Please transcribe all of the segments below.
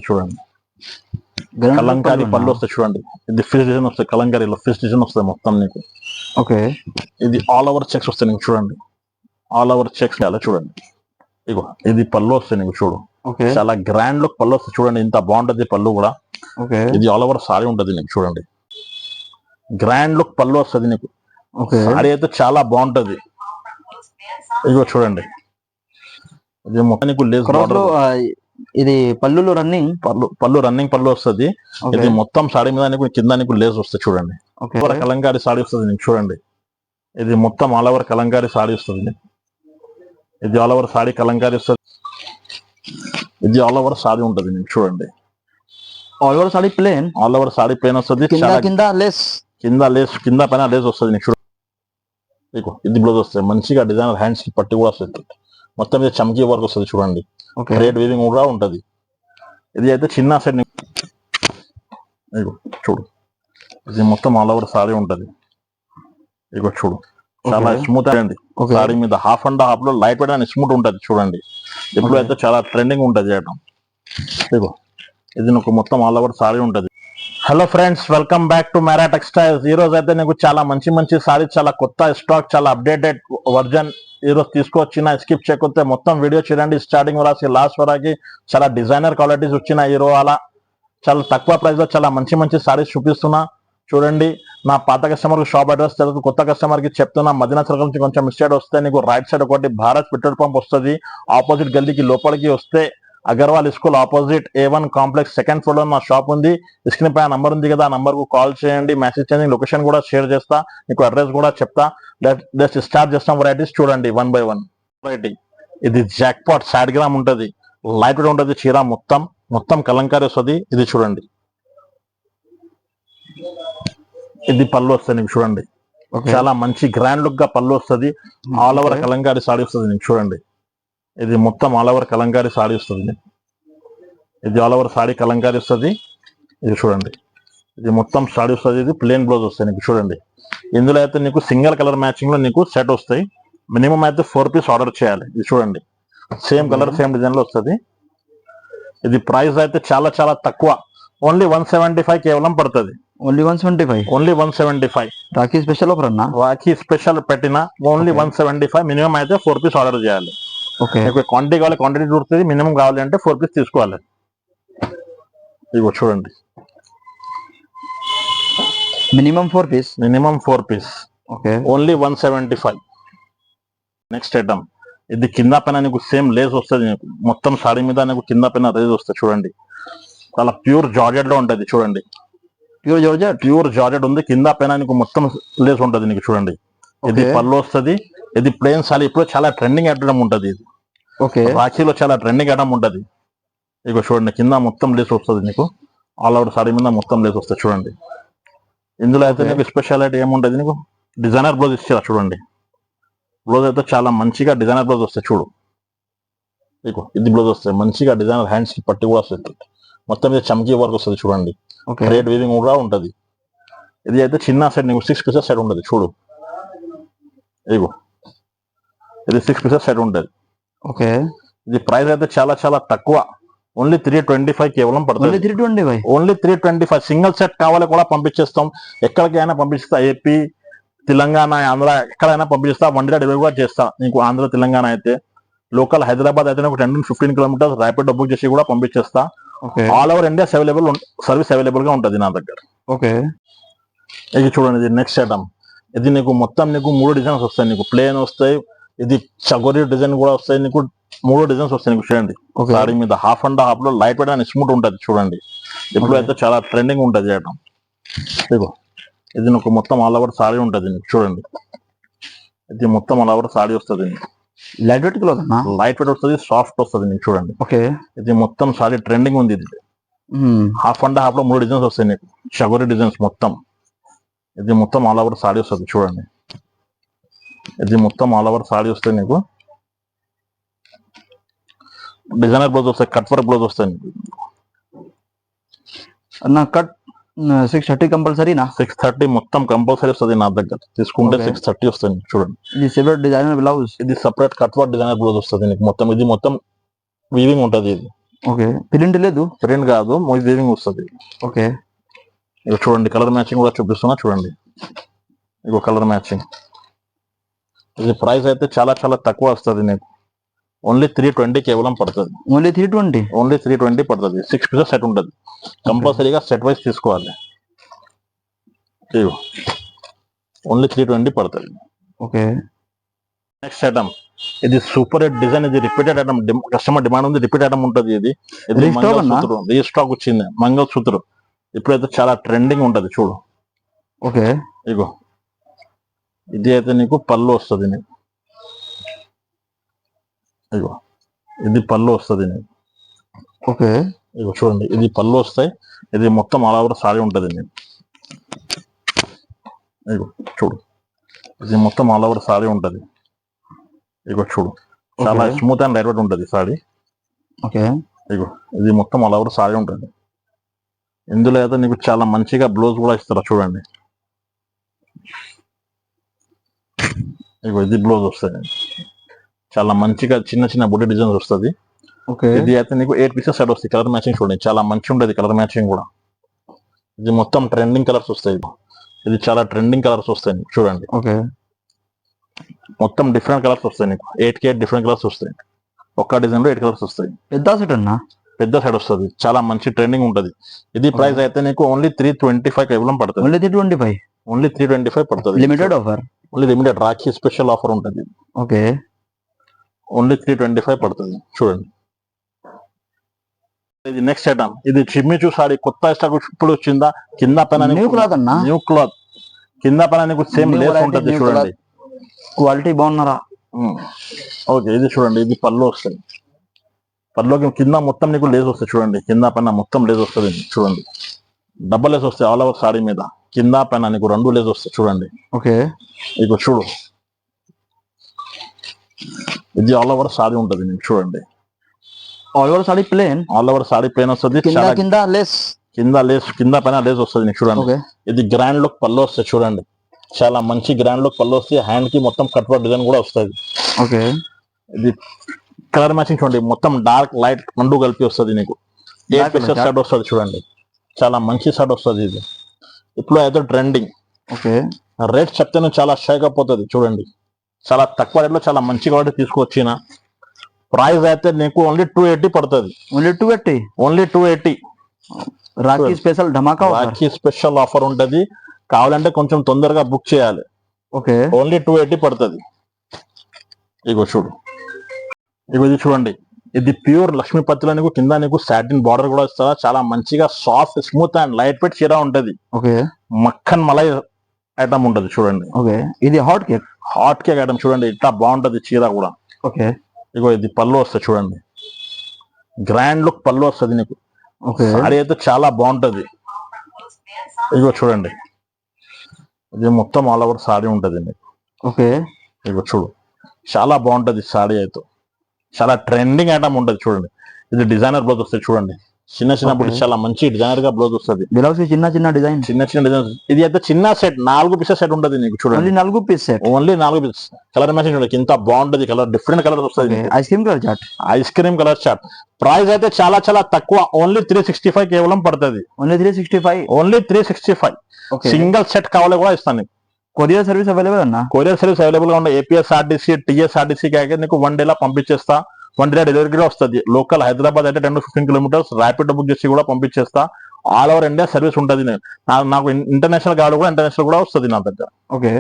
చూడండి కలంకారీ పళ్ళు వస్తాయి చూడండి. ఇది ఫిష్ డిజైన్ వస్తాయి, కలంకారీలో ఫిష్ డిజైన్ వస్తాయి మొత్తం నీకు. ఓకే, ఇది ఆల్ ఓవర్ చెక్స్ వస్తాయి నీకు చూడండి. ఆల్ ఓవర్ చెక్స్ అలా చూడండి. ఇగో ఇది పళ్ళు వస్తాయి నీకు చూడు. ఓకే, చాలా గ్రాండ్ లుక్ పళ్ళు వస్తాయి చూడండి. ఇంత బాగుంటది పళ్ళు కూడా. ఓకే, ఇది ఆల్ ఓవర్ సారీ ఉంటది నీకు చూడండి. గ్రాండ్ లుక్ పళ్ళు వస్తుంది నీకు. ఓకే, సారీ అయితే చాలా బాగుంటది. ఇగో చూడండి, ఇది మొత్తం నీకు లేస్ బార్డర్. ఇది పళ్ళులో రన్నింగ్ పళ్ళు రన్నింగ్ పళ్ళు వస్తుంది. ఇది మొత్తం సారీ మీద నీకు కింద నీకు లేస్ వస్తుంది చూడండి. కలంకారీ సారీ వస్తుంది నీకు చూడండి. ఇది మొత్తం ఆల్ ఓవర్ కలంకారీ సారీ వస్తుంది. ఇది ఆల్ ఓవర్ సారీ కలంకారీ వస్తుంది. ఇది ఆల్ ఓవర్ సారీ ఉంటది నీకు చూడండి. All over sari plain, all over sari plain వస్తుంది. కింద పైన లేస్ వస్తుంది నీకు చూడండి. ఇది బ్లౌజ్ వస్తుంది. మంచిగా డిజైనర్ హ్యాండ్స్ కి పట్టి కూడా వస్తుంది. మొత్తం ఇది చమ్కీ వర్క్ వస్తుంది చూడండి. థ్రెడ్ వీవింగ్ కూడా ఉంటది. ఇది అయితే చిన్న సెట్ చూడు. ఇది మొత్తం ఆల్ ఓవర్ సారీ ఉంటది. ఇగో చూడు, చాలా స్మూత్ అండి. సారీ మీద హాఫ్ అండ్ హాఫ్ లో లైట్ వెయిట్ అండ్ స్మూత్ ఉంటది చూడండి. ఇప్పుడు అయితే చాలా ట్రెండింగ్ ఉంటది చేయడం. ఇగో ఇది నీకు మొత్తం ఆల్ ఓవర్ సారీ ఉంటది. Hello friends, welcome back to Mera textiles. ఈ రోజు అయితే నీకు చాలా మంచి సారీ, చాలా కొత్త స్టాక్, చాలా అప్డేటెడ్ వర్జన్ ఈ రోజు తీసుకొచ్చిన. స్కిప్ చేయకపోతే మొత్తం వీడియో చూడండి స్టార్టింగ్ వరకు లాస్ట్ వరకు. చాలా డిజైనర్ క్వాలిటీస్ వచ్చిన హీరో అలా చాలా తక్కువ ప్రైస్ లో చాలా మంచి సారీస్ చూపిస్తున్నా చూడండి. నా పాత కస్టమర్ కి షాప్ అడ్రస్ తెలుసు, కొత్త కస్టమర్ కి చెప్తున్నా. మదీనా సర్కిల్ నుంచి కొంచెం మిస్టేక్ వస్తే నీకు రైట్ సైడ్ ఒకటి భారత్ పెట్రోల్ పంప్ వస్తుంది. ఆపోజిట్ గల్లీకి లోపలికి వస్తే Agarwal school opposite A1 complex second floor లో నా షాప్ ఉంది. స్క్రీన్ పై నంబర్ ఉంది కదా, ఆ నంబర్ కు కాల్ చేయండి, మెసేజ్ చేయండి. లొకేషన్ కూడా షేర్ చేస్తా, మీకు అడ్రస్ కూడా చెప్తా. జస్ట్ స్టార్ట్ చేస్తాం. వెరైటీస్ చూడండి 1 by 1 వెరైటీ. ఇది జాక్ పాట్ సైడ్ గ్రామ్ ఉంటది, లైట్ వెయిట్ ఉంటది చీర. మొత్తం కలంకారీ వస్తుంది. ఇది చూడండి, ఇది పళ్ళు వస్తుంది నీకు చూడండి. చాలా మంచి గ్రాండ్ లుక్ గా పళ్ళు వస్తుంది. ఆల్ ఓవర్ కలంకారీ సారీ వస్తుంది నీకు చూడండి. ఇది మొత్తం ఆల్ ఓవర్ కలంకారీ సారీ వస్తుంది. ఇది ఆల్ ఓవర్ సారీ కలంకారీ వస్తుంది. ఇది చూడండి, ఇది మొత్తం సారీ వస్తుంది. ఇది ప్లేన్ బ్లౌజ్ వస్తాయి నీకు చూడండి. ఇందులో అయితే నీకు సింగిల్ కలర్ మ్యాచింగ్ లో నీకు సెట్ వస్తాయి. మినిమం అయితే 4 పీస్ ఆర్డర్ చేయాలి. ఇది చూడండి, సేమ్ కలర్ సేమ్ డిజైన్ లో వస్తుంది. ఇది ప్రైస్ అయితే చాలా తక్కువ, ఓన్లీ 175 కేవలం పడుతుంది. ఓన్లీ 175. రాఖీ స్పెషల్ ఆఫర్ అన్న, రాఖీ స్పెషల్ పెట్టిన ఓన్లీ 175. మినిమం అయితే 4 పీస్ ఆర్డర్ చేయాలి. క్వాంటిటీ కావాలి, క్వాంటిటీ దొరుకుతుంది. మినిమం కావాలి అంటే 4 పీస్ తీసుకోవాలి. ఇగో చూడండి, minimum 4 piece. Only 175. Next item, ఇది కింద పైన నీకు సేమ్ లేస్ వస్తుంది. మొత్తం సారీ మీద నీకు కింద పైన రేజ్ వస్తుంది చూడండి. చాలా ప్యూర్ జార్జెట్ లో ఉంటది చూడండి. ప్యూర్ జార్జెట్ ఉంది. కింద పైన నీకు మొత్తం లేస్ ఉంటది నీకు చూడండి. ఇది పళ్ళు వస్తుంది. ఇది ప్లేన్ సారీ. ఇప్పుడు చాలా ట్రెండింగ్ ఐటమ్ ఉంటది. ఇది రాఖీలో చాలా ట్రెండింగ్ ఐటమ్ ఉంటది. ఇక చూడండి, కింద మొత్తం లేస్ వస్తుంది నీకు. ఆల్ ఓవర్ సారీ మీద మొత్తం లేస్ వస్తుంది చూడండి. ఇందులో అయితే నీకు స్పెషాలిటీ ఏముంటది, నీకు డిజైనర్ బ్లౌజ్ ఇచ్చారా చూడండి. బ్లౌజ్ అయితే చాలా మంచిగా డిజైనర్ బ్లౌజ్ వస్తాయి చూడు. ఇది బ్లౌజ్ వస్తాయి. మంచిగా డిజైనర్ హ్యాండ్స్ కి పట్టి కూడా వస్తుంది. మొత్తం మీద చమ్కీ వర్క్ వస్తుంది చూడండి. థ్రెడ్ వీవింగ్ కూడా ఉంటది. ఇది అయితే చిన్న సెట్ నీకు 6 పీసెస్ సెట్ ఉంటది చూడు. ఇది 6 పీసెస్ సెట్ ఉంటది. ఇది ప్రైస్ అయితే చాలా తక్కువ, ఓన్లీ 325 కేవలం పడుతుంది. ఓన్లీ 325. సింగిల్ సెట్ కావాలి కూడా పంపించేస్తాం. ఎక్కడికైనా పంపిస్తా, ఏపీ, తెలంగాణ, ఆంధ్ర ఎక్కడైనా పంపిస్తా. 1 day డెలివరీ కూడా చేస్తా నీకు. ఆంధ్ర, తెలంగాణ అయితే లోకల్ హైదరాబాద్ అయితే 10-15 కిలోమీటర్స్ ర్యాపిడ్ బుక్ చేసి కూడా పంపించేస్తా. All over India service available గా ఉంటది నా దగ్గర. ఇది చూడండి, ఇది నెక్స్ట్ ఐటమ్. ఇది నీకు మొత్తం నీకు 3 డిజైన్స్ వస్తాయి. నీకు ప్లేన్ వస్తాయి, ఇది చగోరి డిజైన్ కూడా వస్తాయి. నీకు 3 డిజైన్స్ వస్తాయి నీకు చూడండి. సారీ మీద హాఫ్ అండ్ హాఫ్ లో లైట్ వెయిట్ అండ్ స్మూత్ ఉంటది చూడండి. ఇప్పుడు అయితే చాలా ట్రెండింగ్ ఉంటది ఐటమ్. ఇది నీకు మొత్తం ఆల్ ఓవర్ సారీ ఉంటది నీకు చూడండి. ఇది మొత్తం ఆల్ ఓవర్ సారీ వస్తుంది. లైట్ వెయిట్ వస్తుంది, సాఫ్ట్ వస్తుంది నీకు చూడండి. ఇది మొత్తం సారీ ట్రెండింగ్ ఉంది. ఇది హాఫ్ అండ్ హాఫ్ లో 3 డిజైన్స్ వస్తాయి నీకు. చగోరి డిజైన్స్ మొత్తం. ఇది మొత్తం ఆల్ ఓవర్ సారీ వస్తుంది చూడండి. ఇది మొత్తం ఆల్ ఓవర్ సారీ వస్తాయి నీకు. డిజైనర్ బ్లౌజ్ వస్తాయి, కట్ వర్క్ బ్లౌజ్ వస్తాయి నీకు. కట్ 630 కంపల్సరీనా? 630 మొత్తం కంపల్సరీ వస్తుంది నా దగ్గర. తీసుకుంటే 630 వస్తుంది చూడండి. ఇది సెపరేట్ డిజైనర్ బ్లౌజ్, ఇది separate cut work designer blouse వస్తుంది నీకు మొత్తం. ఇది మొత్తం వీవింగ్ ఉంటది. ఇది ఓకే, ప్రింట్ లేదు. ప్రింట్ కాదు, వీవింగ్ వస్తుంది. ఓకే, ఇక చూడండి కలర్ మ్యాచింగ్ కూడా చూపిస్తున్నా చూడండి. ఇగో కలర్ మ్యాచింగ్. ఇది ప్రైస్ అయితే చాలా చాలా తక్కువ వస్తుంది నీకు. ఓన్లీ 320 కేవలం పడుతుంది. ఓన్లీ 320. ఓన్లీ 320 పడుతుంది. 6 పీసెస్ సెట్ ఉంటుంది. కంపల్సరీగా సెట్ వైజ్ తీసుకోవాలి. ఇగో ఓన్లీ 320 పడుతుంది. ఓకే, నెక్స్ట్ ఐటమ్, ఇది సూపర్ హిట్ డిజైన్. ఇది రిపీటెడ్ ఐటమ్, కస్టమర్ డిమాండ్ ఉంది. రిపీట్ ఐటమ్ ఉంటుంది. ఇది మంగళసూత్రం రీస్టాక్ వచ్చింది. మంగళసూత్రం ఇప్పుడైతే చాలా ట్రెండింగ్ ఉంటుంది చూడు. ఓకే, ఇగో ఇది అయితే నీకు పళ్ళు వస్తుంది. నీకు ఇగో ఇది పళ్ళు వస్తుంది నీకు. ఓకే, ఇగో చూడండి ఇది పళ్ళు వస్తాయి. ఇది మొత్తం ఆల్ ఓవర్ సారీ ఉంటుంది. నీకు ఇగో చూడు, ఇది మొత్తం ఆల్ ఓవర్ సారీ ఉంటుంది. ఇగో చూడు, చాలా స్మూత్ అండ్ లైట్ వెయిట్ ఉంటుంది సారీ. ఓకే, ఇగో ఇది మొత్తం ఆల్ ఓవర్ సారీ ఉంటుంది. ఇందులో అయితే నీకు చాలా మంచిగా బ్లౌజ్ కూడా ఇస్తారా చూడండి. ఇగో ఇది బ్లౌజ్ వస్తుంది. చాలా మంచిగా చిన్న చిన్న బుడ్డి డిజైన్స్ వస్తుంది. ఓకే, ఇది అయితే నీకు 8 పీసెస్ సెట్ వస్తాయి. కలర్ మ్యాచింగ్ చూడండి, చాలా మంచి ఉంటుంది కలర్ మ్యాచింగ్ కూడా. ఇది మొత్తం ట్రెండింగ్ కలర్స్ వస్తాయి. ఇది చాలా ట్రెండింగ్ కలర్స్ వస్తాయి నీకు చూడండి. ఓకే, మొత్తం డిఫరెంట్ కలర్స్ వస్తాయి నీకు. 8 కి 8 డిఫరెంట్ కలర్స్ వస్తాయి. ఒక్క డిజైన్ లో 8 కలర్స్ వస్తాయి. పెద్ద సెట్ అన్నా, పెద్ద సెట్ వస్తుంది. చాలా మంచి ట్రెండింగ్ ఉంటుంది. ఇది ప్రైస్ అయితే నీకు ఓన్లీ 325 కేవలం పడుతుంది. ఓన్లీ 325. ఓన్లీ 325 పడుతుంది. Limited offer. Only limited Rakhi special offer ఉంటుంది. ఓకే, ఓన్లీ 325 పడుతుంది చూడండి. ఇది నెక్స్ట్ ఐటమ్, ఇది చిమ్మిచూ సారీ కొత్త స్టాక్ ఇప్పుడు వచ్చిందా. కింద పైన న్యూ క్లాత్ అన్నా, న్యూ క్లాత్. కింద పైన నీకు సేమ్ New లేస్ variety, ఉంటుంది new చూడండి. క్వాలిటీ బాగున్నారా. ఓకే, ఇది చూడండి, ఇది పళ్ళు వస్తాయి. పళ్ళుకి కింద మొత్తం నీకు లేస్ వస్తాయి చూడండి. కింద పైన మొత్తం లేస్ వస్తుంది చూడండి. డబల్ లేస్ వస్తాయి ఆల్ ఓవర్ సారీ మీద. కింద పైన నీకు 2 లేస్ వస్తాయి చూడండి. ఓకే, ఇక చూడు, ఇది ఆల్ ఓవర్ సారీ ఉంటుంది నీకు చూడండి. All over sari plain. All over sari plain వస్తుంది. కింద లేస్, కింద పైన లేస్ వస్తుంది నీకు చూడండి. ఓకే, ఇది గ్రాండ్ లుక్ పళ్ళు వస్తాయి చూడండి. చాలా మంచి గ్రాండ్ లుక్ పళ్ళు వస్తాయి. హ్యాండ్ కి మొత్తం కట్ వర్క్ డిజైన్ కూడా వస్తుంది. ఓకే, ఇది కలర్ మ్యాచింగ్ చూడండి. మొత్తం డార్క్ లైట్ 2 కలిపి వస్తుంది నీకు. 8 పీసెస్ షర్ట్ వస్తుంది చూడండి. చాలా మంచి షర్ట్ వస్తుంది. ఇది ఇప్పుడు అయితే ట్రెండింగ్. ఓకే, రేట్ చెప్తే చాలా షైక్ అయిపోతుంది చూడండి. చాలా తక్కువ రేట్ లో చాలా మంచి క్వాలిటీ తీసుకొచ్చిన. ప్రైస్ అయితే నీకు ఓన్లీ 280 పడుతుంది. ఓన్లీ 280. ఓన్లీ 280. రాఖీ స్పెషల్ ధమాకా ఆఫర్. రాఖీ స్పెషల్ ఆఫర్ ఉంటుంది. కావాలంటే కొంచెం తొందరగా బుక్ చేయాలి. ఓకే, ఓన్లీ 280 పడుతుంది. ఇగో చూడు, ఇగో ఇది చూడండి. ఇది ప్యూర్ లక్ష్మీపతిలో నీకు కింద నీకు సాటిన్ బార్డర్ కూడా ఇస్తారా. చాలా మంచిగా soft smooth and light wait చీర ఉంటది. ఓకే, మక్కన్ మలై ఐటమ్ ఉంటది చూడండి. ఓకే, ఇది హాట్ కేక్ ఐటమ్ చూడండి. ఇట్లా బాగుంటది చీర కూడా. ఓకే, ఇగో ఇది పళ్ళు వస్తుంది చూడండి. గ్రాండ్ లుక్ పళ్ళు వస్తుంది నీకు. ఓకే, సారీ అయితే చాలా బాగుంటది. ఇగో చూడండి, ఇది మొత్తం ఆల్ ఓవర్ సారీ ఉంటది నీకు. ఓకే, ఇగో చూడు, చాలా బాగుంటది సారీ అయితే. చాలా ట్రెండింగ్ ఐటమ్ ఉంటది చూడండి. ఇది డిజైనర్ బ్లౌజ్ వస్తుంది చూడండి. చిన్న చిన్న బుట్టి చాలా మంచి డిజైనర్ గా బ్లౌజ్ వస్తుంది. బ్లౌజ్ చిన్న డిజైన్, చిన్న డిజైన్. ఇది అయితే చిన్న సెట్ 4 పీసెస్ సెట్ ఉంటది నీకు చూడండి. 4 piece set. Only 4 pieces. Colour matching చూడండి. ఇంత బాగుంటది కలర్. డిఫరెంట్ కలర్ వస్తుంది. Ice cream colour chart. Ice cream colour chart. Price అయితే చాలా చాలా తక్కువ. ఓన్లీ 365 కేవలం పడుతుంది. ఓన్లీ 365. ఓన్లీ 365. సింగిల్ సెట్ కావాలి కూడా ఇస్తాను నీకు. కొరియర్ సర్వీస్ అవైలబుల్ అన్న. కొరియర్ సర్వీస్ అవైలబుల్ గా ఉన్నాయి. ఏపీఎస్ఆర్టీసీ, టీఎస్ఆర్టీసీ అయితే నీకు 1 డే లా పంపించేస్తా. 1 డే డెలివరీ కూడా వస్తుంది. లోకల్ హైదరాబాద్ అయితే 10 to 15 కిలోమీటర్స్ ర్యాపిడ్ బుక్ చేసి కూడా పంపించేస్తా. ఆల్ ఓవర్ ఇండియా సర్వీస్ ఉంటుంది. నాకు ఇంటర్నేషనల్ గాడు కూడా ఇంటర్నేషనల్ కూడా వస్తుంది నా దగ్గర. ఓకే,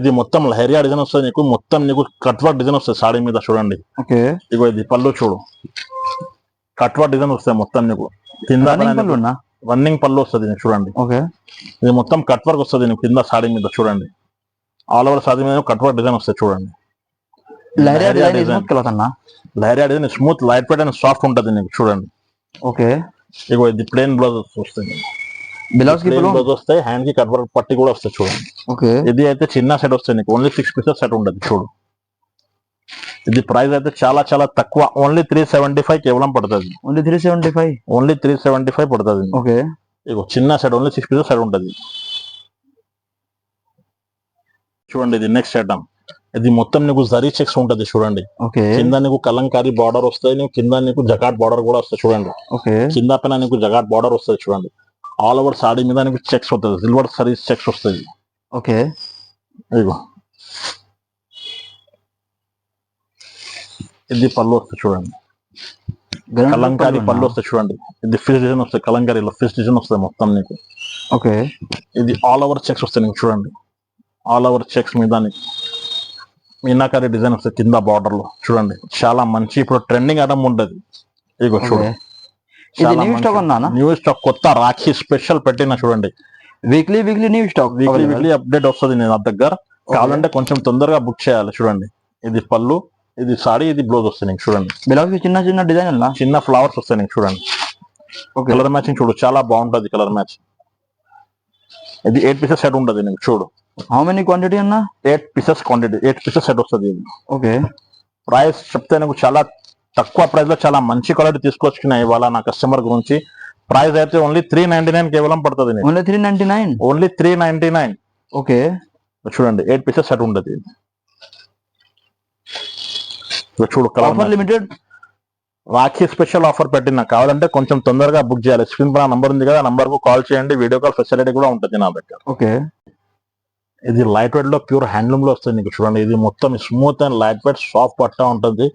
ఇది మొత్తం లహరియా డిజైన్ వస్తుంది నీకు. మొత్తం నీకు కట్ వర్క్ డిజైన్ వస్తుంది సాడీ మీద చూడండి. ఓకే, ఇగో ఇది పళ్ళు చూడు. కట్ వర్క్ డిజైన్ వస్తాయి మొత్తం నీకు. కింద రన్నింగ్ పళ్ళు వస్తుంది నీకు చూడండి. ఓకే, ఇది మొత్తం కట్ వర్క్ వస్తుంది నీకు కింద సాడీ మీద చూడండి. ఆల్ ఓవర్ సాడీ మీద కట్ వర్క్ డిజైన్ వస్తాయి చూడండి. Leheriya design smooth light weight and soft ఉంటుంది నీకు చూడండి. ఓకే, ఇగో ఇది ప్లేన్ బ్లౌజ్ వస్తుంది. బ్లౌజ్ వస్తాయి. హ్యాండ్ కి కట్ వర్క్ పట్టి కూడా వస్తాయి చూడండి. ఓకే, ఇది అయితే చిన్న సెట్ వస్తుంది నీకు. ఓన్లీ 6 పీసెస్ సెట్ ఉంటుంది చూడు. ఇది ప్రైస్ అయితే చాలా చాలా తక్కువ. ఓన్లీ 375 కేవలం పడుతుంది. ఓన్లీ 375. ఓన్లీ 375 పడుతుంది. ఓకే, ఇగో చిన్న సెట్ ఓన్లీ 6 పీసెస్ సెట్ ఉంటుంది చూడండి. ఇది నెక్స్ట్ ఐటమ్. ఇది మొత్తం నీకు జరీ చెక్స్ ఉంటది చూడండి. ఓకే కింద నీకు కలంకారీ బార్డర్ వస్తాయి, నీకు కింద నీకు జకాట్ బార్డర్ కూడా వస్తాయి చూడండి. ఓకే కింద పైన నీకు జకాట్ బార్డర్ వస్తుంది చూడండి. ఆల్ ఓవర్ సాడీ మీద నీకు చెక్స్ వస్తుంది, సిల్వర్ సరీస్ చెక్స్ వస్తాయి. ఓకే ఇదిగో ఇది పళ్ళు వస్తుంది చూడండి, కలంకారీ పళ్ళు వస్తాయి చూడండి. ఇది ఫిష్ డిజైన్ వస్తాయి, కలంకారీలో ఫిష్ డిజైన్ వస్తాయి మొత్తం నీకు. ఓకే ఇది ఆల్ ఓవర్ చెక్స్ వస్తాయి నీకు చూడండి. ఆల్ ఓవర్ చెక్స్ మీద నీకు మీనాకారీ డిజైన్ వస్తాయి కింద బార్డర్ లో చూడండి. చాలా మంచి ఇప్పుడు ట్రెండింగ్ ఐటమ్ ఉంటది. ఇదిగో చూడండి, న్యూ స్టాక్ కొత్త రాఖీ స్పెషల్ పెట్టిన చూడండి. Weekly new stock, weekly update వస్తుంది నేను నా దగ్గర. కావాలంటే కొంచెం తొందరగా బుక్ చేయాలి చూడండి. ఇది పళ్ళు, ఇది సారీ, ఇది బ్లౌజ్ వస్తాయి నీకు చూడండి. బ్లౌజ్ చిన్న చిన్న డిజైన్, చిన్న ఫ్లవర్స్ వస్తాయి నీకు చూడండి. కలర్ మ్యాచింగ్ చూడు, చాలా బాగుంటది కలర్ మ్యాచింగ్. ఇది 8 పీసెస్ సెట్ ఉంటది నీకు చూడు. హౌ మెనీ క్వాంటిటీ అన్న? 8 పీసెస్ క్వాంటిటీ, 8 పీసెస్ సెట్ వస్తుంది ఇది. ఓకే ప్రైస్ చెప్తే నీకు చాలా తక్కువ ప్రైస్ లో చాలా మంచి క్వాలిటీ తీసుకొచ్చుకున్నా ఇవాళ నా కస్టమర్ గురించి. ప్రైస్ అయితే ఓన్లీ 399 కేవలం పడుతుంది. Only 399, only 399. ఓకే చూడండి 8 పీసెస్ సెట్ ఉంటది. చూడు offer limited Rakhi special offer పెట్టిన. కావాలంటే కొంచెం తొందరగా బుక్ చేయాలి. స్క్రీన్ పైన నంబర్ ఉంది కదా, నంబర్ కు కాల్ చేయండి. వీడియో కాల్ ఫెసిలిటీ కూడా ఉంటుంది నా దగ్గర. ఓకే ఇది లైట్ వెయిట్ లో ప్యూర్ హ్యాండ్లూమ్ లో వస్తుంది నీకు చూడండి. ఇది మొత్తం smooth and light weight soft పట్టా ఉంటుంది.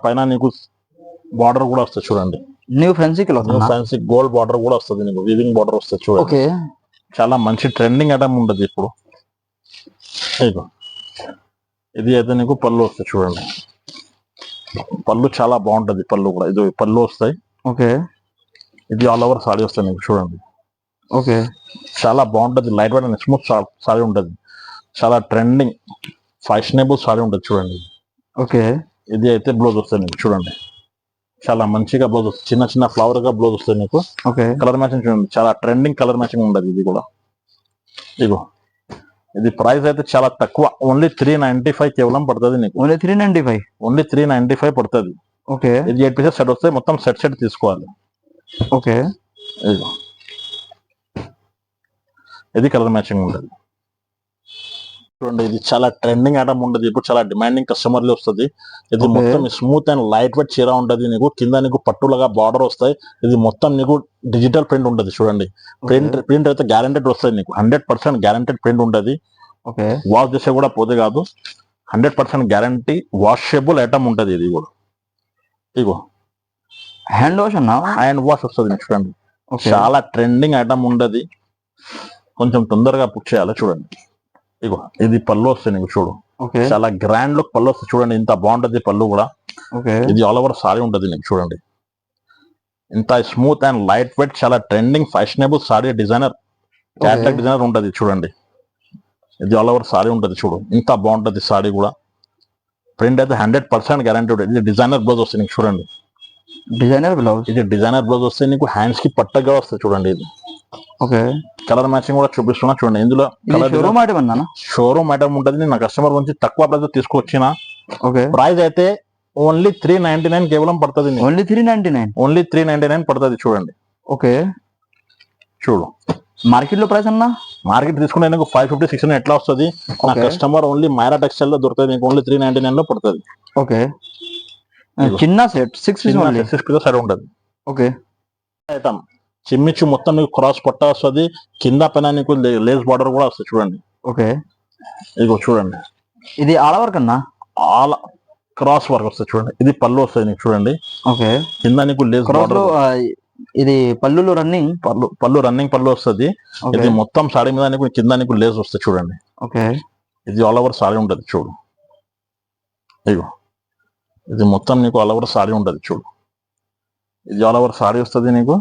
పైన నీకు బార్డర్ కూడా వస్తుంది చూడండి. న్యూ ఫ్యాన్సీ గోల్డ్ బార్డర్ కూడా వస్తుంది నీకు, వీవింగ్ బార్డర్ వస్తుంది చూడండి. ఓకే చాలా మంచి ట్రెండింగ్ ఐటమ్ ఉంటుంది ఇప్పుడు. ఇది అయితే నీకు పళ్ళు వస్తాయి చూడండి. పళ్ళు చాలా బాగుంటది, పళ్ళు కూడా ఇది పళ్ళు వస్తాయి. ఓకే ఇది ఆల్ ఓవర్ సారీ వస్తాయి నీకు చూడండి. ఓకే చాలా బాగుంటది, light weight and smooth sorry ఉంటది. చాలా ట్రెండింగ్ ఫ్యాషనబుల్ సారీ ఉంటది చూడండి. ఓకే ఇది అయితే బ్లౌజ్ వస్తాయి నీకు చూడండి. చాలా మంచిగా బ్లౌజ్ వస్తుంది, చిన్న చిన్న ఫ్లవర్ గా బ్లౌజ్ వస్తుంది నీకు. ఓకే కలర్ మ్యాచింగ్ చూడండి, చాలా ట్రెండింగ్ కలర్ మ్యాచింగ్ ఉండదు ఇది కూడా. ఇగో ఇది ప్రైస్ అయితే చాలా తక్కువ, ఓన్లీ 395 కేవలం పడుతుంది నీకు. ఓన్లీ 395, ఓన్లీ 395 పడుతుంది. ఓకే ఇది 8 పీసెస్ సెట్ వస్తాయి, మొత్తం సెట్ తీసుకోవాలి. ఓకే ఇదిగో ఇది కలర్ మ్యాచింగ్ ఉంటుంది చూడండి. ఇది చాలా ట్రెండింగ్ ఐటమ్ ఉండదు ఇప్పుడు, చాలా డిమాండింగ్ కస్టమర్లు వస్తుంది. ఇది మొత్తం స్మూత్ అండ్ లైట్ వెయిట్ చీర ఉంటది నీకు. కింద నీకు పట్టులాగా బార్డర్ వస్తాయి. ఇది మొత్తం నీకు డిజిటల్ ప్రింట్ ఉంటది చూడంండి. ప్రింట్ అయితే గ్యారెంటెడ్ వస్తుంది నీకు, 100% గ్యారెంటెడ్ ప్రింట్ ఉంటది. ఓకే వాష్ చేసే కూడా పోతే కాదు, 100% గ్యారంటీ వాషబుల్ ఐటమ్ ఉంటది. ఇది కూడా ఇగో హ్యాండ్ వాష్ అన్నా, హ్యాండ్ వాష్ వస్తుంది చూడండి. చాలా ట్రెండింగ్ ఐటమ్ ఉండదు, కొంచెం తొందరగా బుక్ చేయాలి చూడండి. ఇగో ఇది పళ్ళు వస్తుంది నీకు చూడు, చాలా గ్రాండ్ లుక్ పళ్ళు వస్తుంది చూడండి. ఇంత బాగుంటది పళ్ళు కూడా. ఇది ఆల్ ఓవర్ సారీ ఉంటది నీకు చూడండి. ఇంత స్మూత్ అండ్ లైట్ వెయిట్, చాలా trending fashionable sorry, designer catalogue designer ఉంటది చూడండి. ఇది ఆల్ ఓవర్ సారీ ఉంటది చూడు, ఇంత బాగుంటది సారీ కూడా. ప్రింట్ అయితే 100% గ్యారంటీ ఉంటుంది. ఇది డిజైనర్ బ్లౌజ్ వస్తుంది నీకు చూడండి. డిజైనర్ బ్లౌజ్, ఇది డిజైనర్ బ్లౌజ్ వస్తే నీకు హ్యాండ్స్ కి పట్టగా వస్తుంది చూడండి. ఇది ఓకే కలర్ మ్యాచింగ్ కూడా చూపిస్తున్నా చూడండి. ఇందులో షోరూమ్ ఐటమ్ ఉంటుంది. నా కస్టమర్ గురించి తక్కువ ప్రైస్ తీసుకొచ్చిన. ప్రైస్ అయితే ఓన్లీ 399 కేవలం పడుతుంది. ఓన్లీ 399 పడుతుంది చూడండి. ఓకే చూడు మార్కెట్ లో ప్రైస్ అన్నా, మార్కెట్ తీసుకుంటే నీకు 550, 600 ఎట్లా వస్తుంది. నా కస్టమర్ ఓన్లీ మైరా టెక్స్టైల్ లో దొరుకుతుంది నీకు, ఓన్లీ 399 లో పడుతుంది. ఓకే చిన్న సెట్ 6 పీసెస్ సెట్ ఉంటుంది. ఓకే ఐటమ్ చిమ్మిచ్చు మొత్తం నీకు క్రాస్ పట్ట వస్తుంది. కింద పైన నీకు లేస్ బార్డర్ కూడా వస్తుంది చూడండి. ఓకే ఇదిగో చూడండి, ఇది ఆల్ ఓవర్ కన్నా ఆల్ క్రాస్ వర్క్ వస్తుంది చూడండి. ఇది పళ్ళు వస్తుంది నీకు చూడండి. ఓకే కింద నీకు లేస్ బార్డర్, ఇది పళ్ళు రన్నింగ్ పళ్ళు వస్తుంది. ఇది మొత్తం సాడీ మీద నీకు కింద నీకు లేస్ వస్తుంది చూడండి. ఓకే ఇది ఆల్ ఓవర్ సాడీ ఉంటది చూడు. ఇగో ఇది మొత్తం నీకు ఆల్ ఓవర్ సాడీ ఉంటది చూడు. ఇది ఆల్ ఓవర్ సాడీ వస్తుంది నీకు.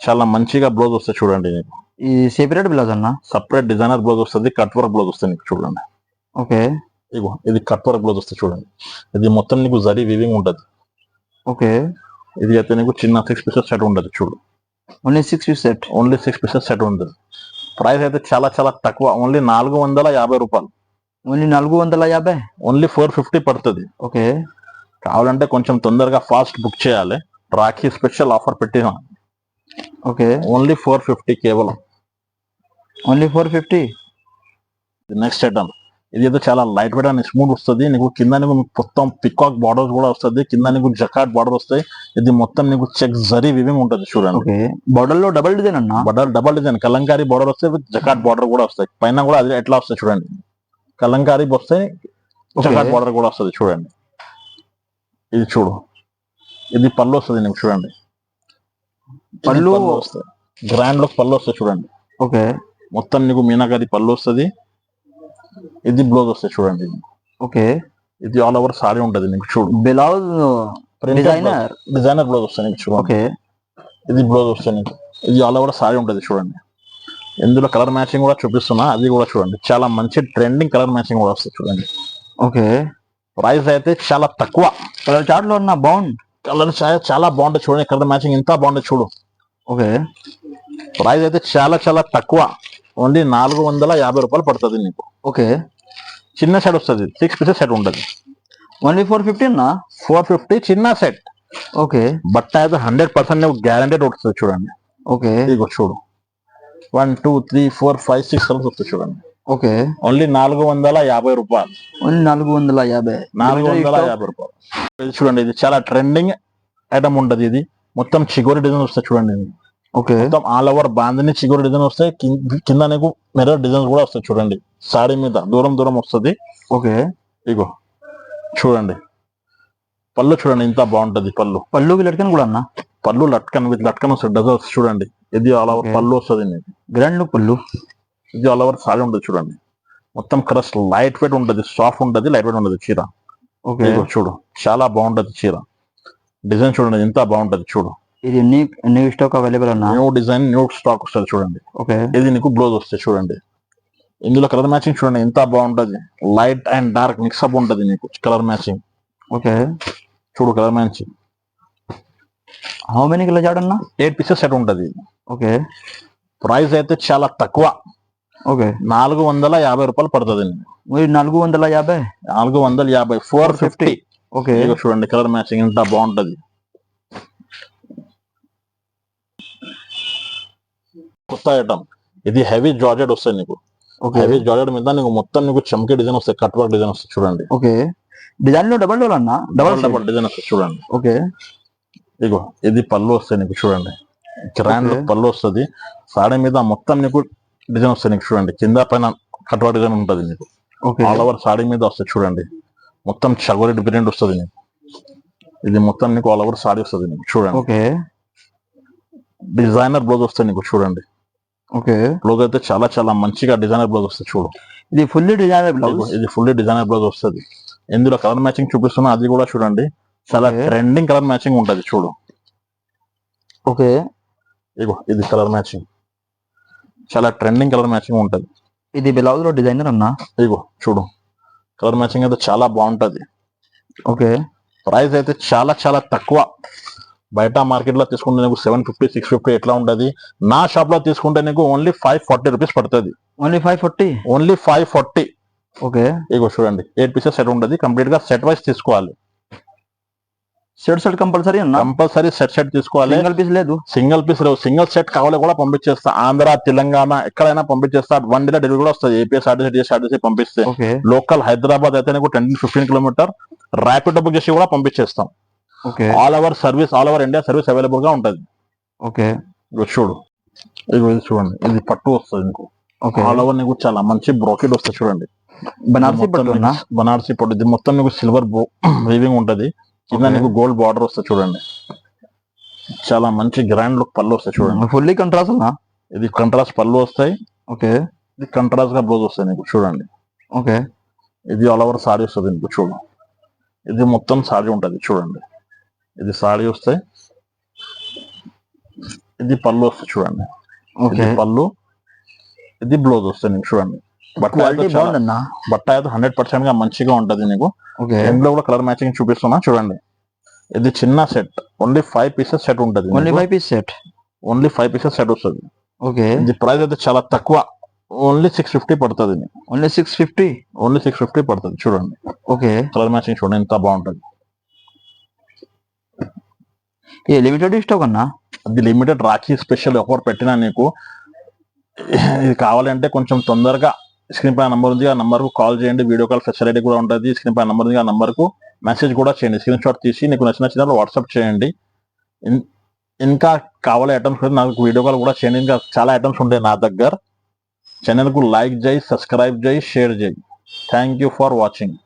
చాలా మంచిగా బ్లౌజ్ వస్తుంది చూడండి నీకు. ఇది సెపరేట్ బ్లౌజ్ అన్న, సపరేట్ డిజైనర్ బ్లౌజ్ వస్తుంది. కట్ వర్క్ బ్లౌజ్ వస్తుంది నీకు చూడండి. ఓకే ఇగో ఇది కట్ వర్క్ బ్లౌజ్ వస్తుంది చూడండి. ఇది మొత్తం నీకు జరీ వీవింగ్ ఉంటది. ఓకే ఇది అయితే నీకు చిన్న 6 పీసెస్ సెట్ ఉండదు చూడు. Only 6 piece set, only 6 pieces set ఉంటుంది. ప్రైస్ అయితే చాలా చాలా తక్కువ, ఓన్లీ 450 రూపాయలు. ఓన్లీ 450, ఓన్లీ 450 పడుతుంది. ఓకే కావాలంటే కొంచెం తొందరగా ఫాస్ట్ బుక్ చేయాలి. రాఖీ స్పెషల్ ఆఫర్ పెట్టిన. ఓకే ఓన్లీ 450 కేవలం, ఓన్లీ 450. నెక్స్ట్ ఐటమ్ ఇది అయితే చాలా లైట్ వెయిట్ అండ్ స్మూత్ వస్తుంది. నీకు కింద నీకు మొత్తం పికాక్ బార్డర్స్ కూడా వస్తుంది, కింద నీకు జకాట్ బార్డర్ వస్తాయి. ఇది మొత్తం నీకు చెక్ జరీ వివింగ్ ఉంటుంది చూడండి. ఓకే, బార్డర్ లో డబుల్ డిజైన్ అన్న. డబల్ డిజైన్ కలంకారీ బార్డర్ వస్తాయి, విత్ జకాట్ బార్డర్ కూడా వస్తాయి. పైన కూడా అది ఎట్లా వస్తాయి చూడండి, కలంకారీ వస్తాయి, జకాట్ బార్డర్ కూడా వస్తుంది చూడండి. ఇది చూడు, ఇది పళ్ళు వస్తుంది నీకు చూడండి. పళ్ళు వస్తాయి, గ్రాండ్ లో పళ్ళు వస్తాయి చూడండి. ఓకే, మొత్తం నీకు మీనాకారి పళ్ళు వస్తుంది. ఇది బ్లౌజ్ వస్తాయి చూడండి. ఓకే, ఇది ఆల్ ఓవర్ సారీ ఉంటది నీకు చూడు. బ్లౌజ్ డిజైనర్ బ్లౌజ్ వస్తాయి నీకు చూడు. ఓకే, ఇది బ్లౌజ్ వస్తాయి నీకు. ఇది ఆల్ ఓవర్ సారీ ఉంటది చూడండి. ఇందులో కలర్ మ్యాచింగ్ కూడా చూపిస్తున్నా, అది కూడా చూడండి. చాలా మంచి ట్రెండింగ్ కలర్ మ్యాచింగ్ కూడా వస్తుంది చూడండి. ఓకే, ప్రైస్ అయితే చాలా తక్కువ. కలర్ చార్ట్ లో ఉన్న బాగుంది, కలర్ చాలా బాగుంటుంది చూడండి. కలర్ మ్యాచింగ్ ఇంత బాగుంటుంది చూడు. ఓకే, ప్రైస్ అయితే చాలా చాలా తక్కువ, ఓన్లీ 450 రూపాయలు పడుతుంది నీకు. ఓకే, చిన్న సెట్ వస్తుంది, 6 పీసెస్ సెట్ ఉంటుంది. ఓన్లీ 450 అన్నా. 450 చిన్న సెట్. ఓకే, బట్ట అయితే 100% నీకు గ్యారంటీ వస్తుంది చూడండి. ఓకే, ఇదిగో చూడు, 1 2 3 4 5 6 కలర్స్ వస్తాయి చూడండి. ఓకే, ఓన్లీ 450 రూపాయలు. ఓన్లీ 450. 450 రూపాయలు. ఇది చూడండి, ఇది చాలా ట్రెండింగ్ ఐటమ్ ఉంటది. ఇది మొత్తం చిగోరి డిజైన్ వస్తాయి చూడండి. ఇది ఓకే, మొత్తం ఆల్ ఓవర్ బాందని చిగోరి డిజైన్ వస్తాయి. కింద నీకు మిర్రర్ డిజైన్స్ కూడా వస్తాయి చూడండి. సారీ మీద దూరం దూరం వస్తుంది. ఓకే, ఇగో చూడండి, పళ్ళు చూడండి ఇంత బాగుంటది. పళ్ళుకి లట్కన్ కూడా అన్న. పళ్ళు లట్కన్ విత్ లట్కన్ వస్తుంది, డజల్స్ చూడండి. ఇది ఆల్ ఓవర్ పళ్ళు వస్తుంది నీకు. గ్రాండ్ లుక్ పళ్ళు. ఇది ఆల్ ఓవర్ సారీ ఉంటుంది చూడండి. మొత్తం క్రష్ లైట్ వెయిట్ ఉంటది, సాఫ్ట్ ఉంటది, లైట్ వెయిట్ ఉంటది చీర. ఓకే, చూడు చాలా బాగుంటది చీర. డిజైన్ చూడండి ఎంత బాగుంటది చూడు. ఇది న్యూ స్టాక్ అవైలబుల్ అన్న. న్యూ డిజైన్ న్యూ స్టాక్ వస్తుంది చూడండి. ఓకే, ఇది నీకు బ్లౌజ్ వస్తుంది చూడండి. ఇందులో కలర్ మ్యాచింగ్ చూడండి ఎంత బాగుంటది. లైట్ అండ్ డార్క్ మిక్స్అప్ ఉంటది నీకు కలర్ మ్యాచింగ్. ఓకే, చూడు colour matching. How many colour chart అన్న? 8 పీసెస్ సెట్ ఉంటది. ఓకే, ప్రైస్ అయితే చాలా తక్కువ, ఓకే, 450 రూపాయలు పడుతుంది. 450. 450 450. ఓకే, చూడండి కలర్ మ్యాచింగ్ ఎంత బాగుంటది. కొత్త ఐటమ్ ఇది, హెవీ జార్జెట్ వస్తాయి నీకు. హెవీ జార్జెట్ మీద నీకు మొత్తం నీకు చమ్కీ డిజైన్ వస్తాయి, కట్ వర్క్ డిజైన్ వస్తాయి చూడండి. ఓకే, డిజైన్ లో డబల్ డోర్ అన్న. డబల్ డిజైన్ వస్తాయి చూడండి. ఓకే, ఇగో ఇది పళ్ళు వస్తాయి నీకు చూడండి. గ్రాండ్ పళ్ళు వస్తుంది. సారీ మీద మొత్తం నీకు డిజైన్ వస్తాయి నీకు చూడండి. కింద పైన కట్ వర్క్ డిజైన్ ఉంటుంది నీకు. ఆల్ ఓవర్ సారీ మీద వస్తాయి చూడండి. మొత్తం చగోరి ప్రింట్ వస్తుంది నీకు. ఇది మొత్తం నీకు ఆల్ ఓవర్ సారీ వస్తుంది నీకు చూడండి. ఓకే, డిజైనర్ బ్లౌజ్ వస్తాయి నీకు చూడండి. ఓకే, బ్లౌజ్ అయితే చాలా చాలా మంచిగా డిజైనర్ బ్లౌజ్ వస్తుంది చూడు. ఇది ఫుల్లీ డిజైనర్ బ్లౌజ్. ఇది ఫుల్లీ డిజైనర్ బ్లౌజ్ వస్తుంది. ఇందులో కలర్ మ్యాచింగ్ చూపిస్తున్నా, అది కూడా చూడండి. చాలా ట్రెండింగ్ కలర్ మ్యాచింగ్ ఉంటది చూడు. ఓకే, ఇగో ఇది కలర్ మ్యాచింగ్, చాలా ట్రెండింగ్ కలర్ మ్యాచింగ్ ఉంటది. ఇది బ్లౌజ్ లో డిజైనర్ అన్న. ఇగో చూడు, కలర్ మ్యాచింగ్ అయితే చాలా బాగుంటది. ఓకే, ప్రైస్ అయితే చాలా చాలా తక్కువ. బయట మార్కెట్ లో తీసుకుంటే నీకు 750 650 ఎట్లా ఉంటది. నా షాప్ లో తీసుకుంటే నీకు ఓన్లీ 540 రూపీస్ పడుతుంది. ఓన్లీ 540. ఓన్లీ 540. ఓకే, ఇగో చూడండి, 8 పీసెస్ సెట్ ఉంటది. కంప్లీట్ గా సెట్ వైస్ తీసుకోవాలి. సెట్ కంపల్సరీ అన్న. కంపల్సరీ సెట్ తీసుకోవాలి. సింగిల్ పీస్ లేదు. సింగిల్ పీస్ లేవు. సింగిల్ సెట్ కావాలి కూడా పంపించేస్తా. ఆంధ్ర తెలంగాణ ఎక్కడైనా పంపించేస్తా. 1 డే డెలివరీ కూడా వస్తుంది. ఏపీఎస్ఆర్టీసీ పంపిస్తే. లోకల్ హైదరాబాద్ అయితే నీకు 10-15 కిలోమీటర్ ర్యాపిడ్ బుక్ చేసి కూడా పంపించేస్తాం. All over service, all over India service available గా ఉంటది. ఓకే, చూడు, ఇది చూడండి, ఇది పట్టు వస్తుంది నీకు. ఆల్ ఓవర్ నీకు చాలా మంచి బ్రోకెట్ వస్తుంది చూడండి. బనారసి పట్టు. ఇది మొత్తం నీకు సిల్వర్ వీవింగ్ ఉంటది. కింద నీకు గోల్డ్ బార్డర్ వస్తుంది చూడండి. చాలా మంచి గ్రాండ్ లుక్ పళ్ళు వస్తాయి చూడండి. ఫుల్లీ కంట్రాస్ట్ అన్న. ఇది కంట్రాస్ట్ పళ్ళు వస్తాయి. ఓకే, ఇది కంట్రాస్ట్ గా బ్లౌజ్ వస్తాయి నీకు చూడండి. ఓకే, ఇది ఆల్ ఓవర్ సారీ వస్తుంది నీకు చూడు. ఇది మొత్తం సారీ ఉంటది చూడండి. ఇది సారీ వస్తాయి. ఇది పళ్ళు వస్తాయి చూడండి. ఇది పళ్ళు, ఇది బ్లౌజ్ వస్తాయి నీకు చూడండి. బట్ట అయితే 100% గా మంచిగా ఉంటది నీకు. ఇందులో కూడా కలర్ మ్యాచింగ్ చూపిస్తున్నా చూడండి. ఇది చిన్న సెట్, ఓన్లీ 5 పీసెస్ సెట్ ఉంటది. ఓన్లీ 5 పీసెస్ సెట్ వస్తుంది. ఇది ప్రైస్ అయితే చాలా తక్కువ, ఓన్లీ 650 పడుతుంది. ఓన్లీ 650 పడుతుంది చూడండి. ఓకే, కలర్ మ్యాచింగ్ చూడండి ఎంత బాగుంటది. లిమిటెడ్ స్టాక్ అన్న. అది లిమిటెడ్ రాఖీ స్పెషల్ ఆఫర్ పెట్టినా నీకు. ఇది కావాలంటే కొంచెం తొందరగా స్క్రీన్ పై నంబర్ ఉంది, ఆ నంబర్ కు కాల్ చేయండి. వీడియో కాల్ ఫెసిలిటీ కూడా ఉంటుంది. స్క్రీన్ పై నంబర్ ఉంది, ఆ నంబర్ కు మెసేజ్ కూడా చేయండి. స్క్రీన్ షాట్ తీసి నీకు నచ్చిన వాట్సాప్ చేయండి. ఇంకా కావాలి ఐటమ్స్ నాకు వీడియో కాల్ కూడా చేయండి. ఇంకా చాలా ఐటమ్స్ ఉంటాయి నా దగ్గర. ఛానల్ కు లైక్ చేయి, సబ్స్క్రైబ్ చేయి, షేర్ చేయి. Thank you for watching.